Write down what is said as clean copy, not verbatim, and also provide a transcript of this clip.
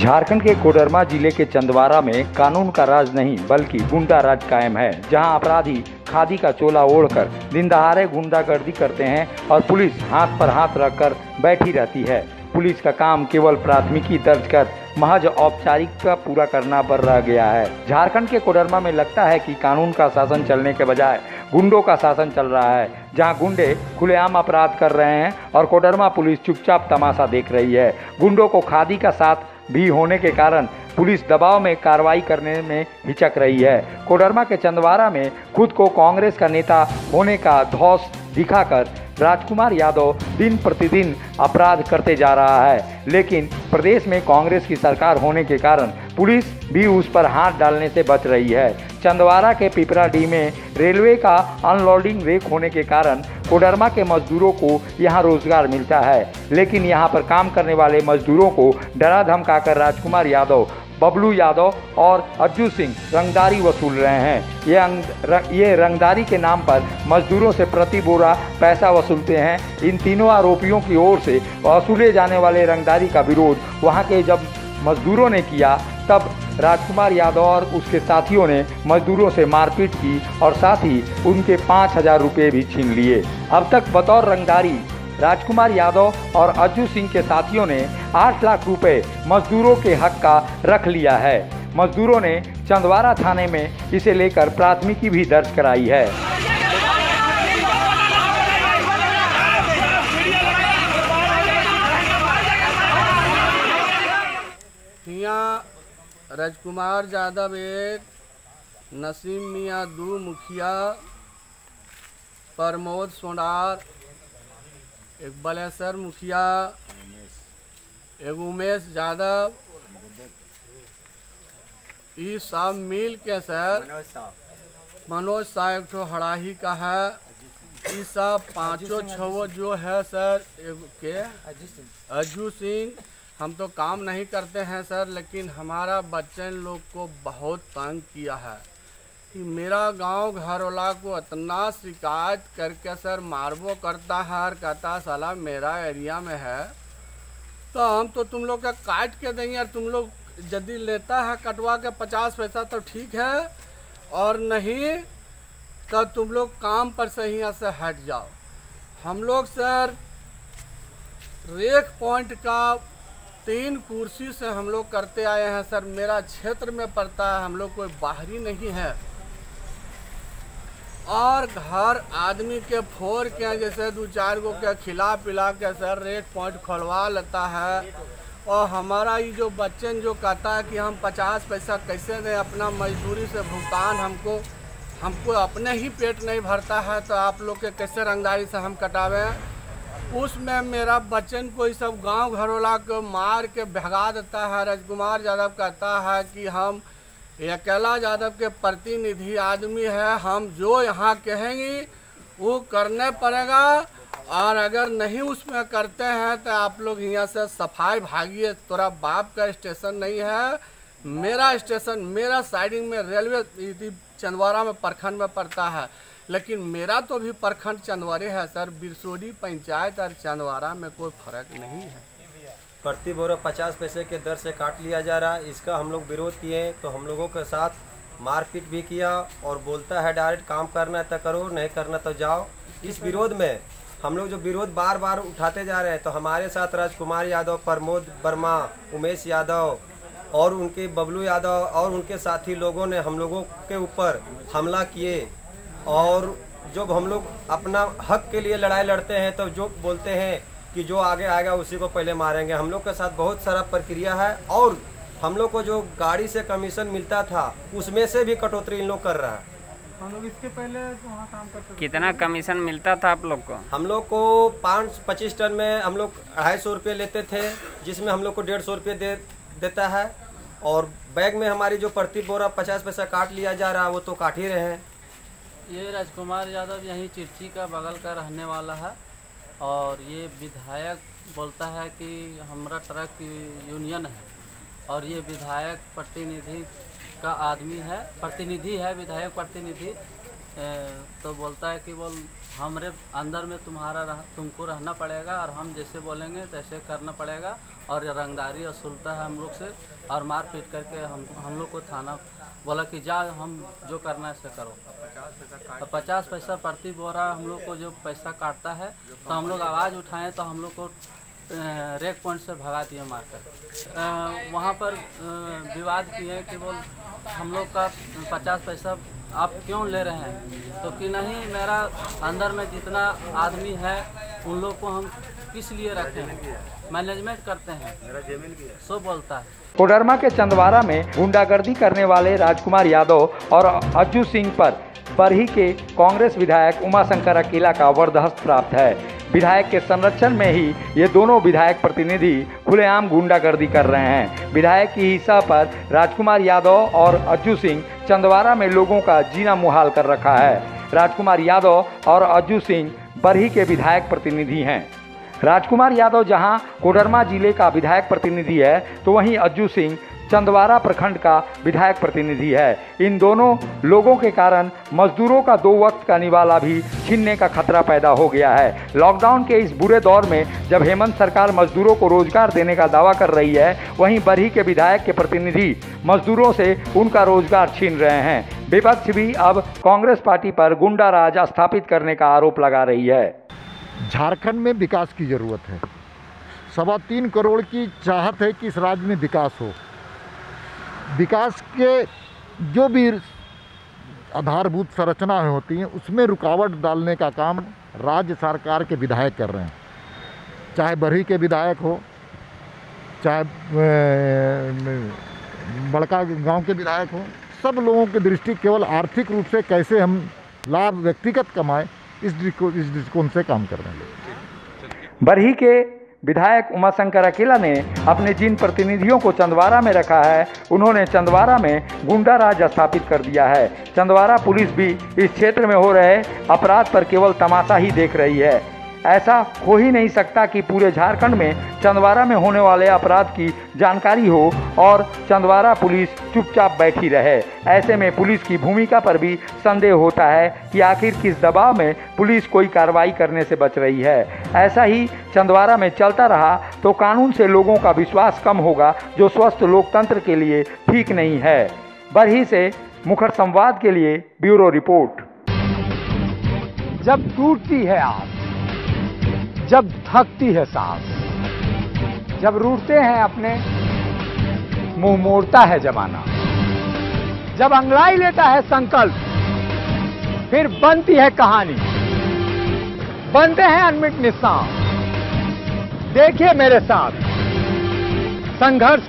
झारखंड के कोडरमा जिले के चंदवारा में कानून का राज नहीं बल्कि गुंडा राज कायम है, जहां अपराधी खादी का चोला ओढ़कर दिन दहाड़े गुंडागर्दी करते हैं और पुलिस हाथ पर हाथ रखकर बैठी रहती है। पुलिस का काम केवल प्राथमिकी दर्ज कर महज औपचारिकता पूरा करना पर रह गया है। झारखंड के कोडरमा में लगता है कि कानून का शासन चलने के बजाय गुंडों का शासन चल रहा है, जहां गुंडे खुलेआम अपराध कर रहे हैं और कोडरमा पुलिस चुपचाप तमाशा देख रही है। गुंडों को खादी का साथ भी होने के कारण पुलिस दबाव में कार्रवाई करने में हिचक रही है। कोडरमा के चंदवारा में खुद को कांग्रेस का नेता होने का धौंस दिखाकर राजकुमार यादव दिन प्रतिदिन अपराध करते जा रहा है, लेकिन प्रदेश में कांग्रेस की सरकार होने के कारण पुलिस भी उस पर हाथ डालने से बच रही है। चंदवारा के पिपराडीह में रेलवे का अनलोडिंग रेक होने के कारण कोडरमा के मजदूरों को यहां रोजगार मिलता है, लेकिन यहां पर काम करने वाले मजदूरों को डरा धमकाकर राजकुमार यादव, बबलू यादव और अज्जू सिंह रंगदारी वसूल रहे हैं। ये रंगदारी के नाम पर मजदूरों से प्रति बोरा पैसा वसूलते हैं। इन तीनों आरोपियों की ओर से वसूले जाने वाले रंगदारी का विरोध वहां के जब मजदूरों ने किया, तब राजकुमार यादव और उसके साथियों ने मजदूरों से मारपीट की और साथ ही उनके 5,000 रुपये भी छीन लिए। अब तक बतौर रंगदारी राजकुमार यादव और अज्जू सिंह के साथियों ने 8 लाख रुपए मजदूरों के हक का रख लिया है। मजदूरों ने चंदवारा थाने में इसे लेकर प्राथमिकी भी दर्ज कराई है। यहाँ राजकुमार यादव एक, नसीम मियाँ 2 मुखिया, प्रमोद सोनार एक, बलेसर मुखिया एक, उमेश यादव, ये सब मिल के सर मनोज शाह एक ठो हड़ाही का है। ये सब 5-6 जो है सर के अज्जू सिंह। हम तो काम नहीं करते हैं सर, लेकिन हमारा बच्चन लोग को बहुत तंग किया है कि मेरा गांव घरवाला को इतना शिकायत करके सर मारबो करता है और कहता साला मेरा एरिया में है तो हम तो तुम लोग का काट के देंगे, और तुम लोग यदि लेता है कटवा के 50 पैसा तो ठीक है, और नहीं तो तुम लोग काम पर से यहाँ से हट जाओ। हम लोग सर रेक पॉइंट का 3 कुर्सी से हम लोग करते आए हैं सर। मेरा क्षेत्र में पड़ता है, हम लोग कोई बाहरी नहीं है, और घर आदमी के फोड़ के जैसे 2-4 गो के खिला पिला के सर रेक पॉइंट खोलवा लेता है। और हमारा ये जो बच्चन जो कहता है कि हम 50 पैसा कैसे दें, अपना मजदूरी से भुगतान हमको अपने ही पेट नहीं भरता है, तो आप लोग के कैसे रंगदारी से हम कटावें। उसमें मेरा बच्चन को ये सब गांव घरवाला को मार के भगा देता है। राजकुमार यादव कहता है कि हम अकेला यादव के प्रतिनिधि आदमी है, हम जो यहाँ कहेंगे वो करने पड़ेगा, और अगर नहीं उसमें करते हैं तो आप लोग यहाँ से सफाई भागिए। तोरा बाप का स्टेशन नहीं है, मेरा स्टेशन, मेरा साइडिंग में रेलवे चंदवारा में प्रखंड में पड़ता है, लेकिन मेरा तो भी प्रखंड चंदवारे है सर। बिरसोडी पंचायत और चंदवारा में कोई फर्क नहीं है। प्रति बोरा 50 पैसे के दर से काट लिया जा रहा है। इसका हम लोग विरोध किए तो हम लोगों के साथ मारपीट भी किया, और बोलता है डायरेक्ट काम करना है तो करो, नहीं करना तो जाओ। इस विरोध में हम लोग जो विरोध बार बार उठाते जा रहे हैं, तो हमारे साथ राजकुमार यादव, प्रमोद वर्मा, उमेश यादव और उनके बबलू यादव और उनके साथी लोगों ने हम लोगों के ऊपर हमला किए। और जब हम लोग अपना हक के लिए लड़ाई लड़ते हैं तो जो बोलते हैं कि जो आगे आएगा उसी को पहले मारेंगे। हम लोग के साथ बहुत सारा प्रक्रिया है, और हम लोग को जो गाड़ी से कमीशन मिलता था उसमें से भी कटौती इन लोग कर रहा है। हम लोग इसके पहले वहाँ काम करते थे। कितना कमीशन मिलता था आप लोग को? हम लोग को 25 टन में हम लोग 250 रुपये लेते थे, जिसमें हम लोग को 150 रुपये देता है, और बैग में हमारी जो प्रति बोरा 50 पैसा काट लिया जा रहा है वो तो काट ही रहे हैं। ये राजकुमार यादव यहीं चिरची का बगल का रहने वाला है, और ये विधायक बोलता है कि हमारा ट्रक यूनियन है, और ये विधायक प्रतिनिधि का आदमी है, प्रतिनिधि है, विधायक प्रतिनिधि। तो बोलता है कि बोल हमारे अंदर में तुमको रहना पड़ेगा और हम जैसे बोलेंगे तैसे करना पड़ेगा, और रंगदारी वसूलता है हम लोग से और मार पीट करके हम लोग को थाना बोला कि जा हम जो करना है से करो। 50 पैसा प्रति बोरा हम लोग को जो पैसा काटता है, तो हम लोग आवाज़ उठाएं तो हम लोग को रेक पॉइंट से भगा दिए मारकर। वहाँ पर विवाद किए कि बोल हम लोग का 50 पैसा आप क्यों ले रहे हैं, तो कि नहीं मेरा अंदर में जितना आदमी है उन लोग को हम किस लिए रखें, मैनेजमेंट करते हैं, सो बोलता है। कोडरमा के चंदवारा में गुंडागर्दी करने वाले राजकुमार यादव और अज्जू सिंह पर बरही के कांग्रेस विधायक उमाशंकर अकेला का वरदहस्त प्राप्त है। विधायक के संरक्षण में ही ये दोनों विधायक प्रतिनिधि खुलेआम गुंडागर्दी कर रहे हैं। विधायक की हिस्सा पर राजकुमार यादव और अज्जू सिंह चंदवारा में लोगों का जीना मुहाल कर रखा है। राजकुमार यादव और अज्जू सिंह बरही के विधायक प्रतिनिधि हैं। राजकुमार यादव जहां कोडरमा जिले का विधायक प्रतिनिधि है, तो वहीं अज्जू सिंह चंदवारा प्रखंड का विधायक प्रतिनिधि है। इन दोनों लोगों के कारण मजदूरों का 2 वक्त का निवाला भी छीनने का खतरा पैदा हो गया है। लॉकडाउन के इस बुरे दौर में जब हेमंत सरकार मजदूरों को रोजगार देने का दावा कर रही है, वहीं बरही के विधायक के प्रतिनिधि मजदूरों से उनका रोजगार छीन रहे हैं। विपक्ष भी अब कांग्रेस पार्टी पर गुंडा राज स्थापित करने का आरोप लगा रही है। झारखंड में विकास की ज़रूरत है। 3.25 करोड़ की चाहत है कि इस राज्य में विकास हो। विकास के जो भी आधारभूत संरचनाएं होती हैं उसमें रुकावट डालने का काम राज्य सरकार के विधायक कर रहे हैं। चाहे बरही के विधायक हो, चाहे बड़का गांव के विधायक हो, सब लोगों की दृष्टि केवल आर्थिक रूप से कैसे हम लाभ व्यक्तिगत कमाएं, इस दृष्टिकोण से काम कर रहे हैं। बरही के विधायक उमाशंकर अकेला ने अपने जिन प्रतिनिधियों को चंदवारा में रखा है, उन्होंने चंदवारा में गुंडा राज स्थापित कर दिया है। चंदवारा पुलिस भी इस क्षेत्र में हो रहे अपराध पर केवल तमाशा ही देख रही है। ऐसा हो ही नहीं सकता कि पूरे झारखंड में चंदवारा में होने वाले अपराध की जानकारी हो और चंदवारा पुलिस चुपचाप बैठी रहे। ऐसे में पुलिस की भूमिका पर भी संदेह होता है कि आखिर किस दबाव में पुलिस कोई कार्रवाई करने से बच रही है। ऐसा ही चंदवारा में चलता रहा तो कानून से लोगों का विश्वास कम होगा, जो स्वस्थ लोकतंत्र के लिए ठीक नहीं है। बरही से मुखर संवाद के लिए ब्यूरो रिपोर्ट। जब टूटती है आस, जब थकती है सांस, जब रूठते हैं अपने, मुंह मोड़ता है जमाना, जब अंगड़ाई लेता है संकल्प, फिर बनती है कहानी, बनते हैं अनमिट निशान। देखिए मेरे साथ संघर्ष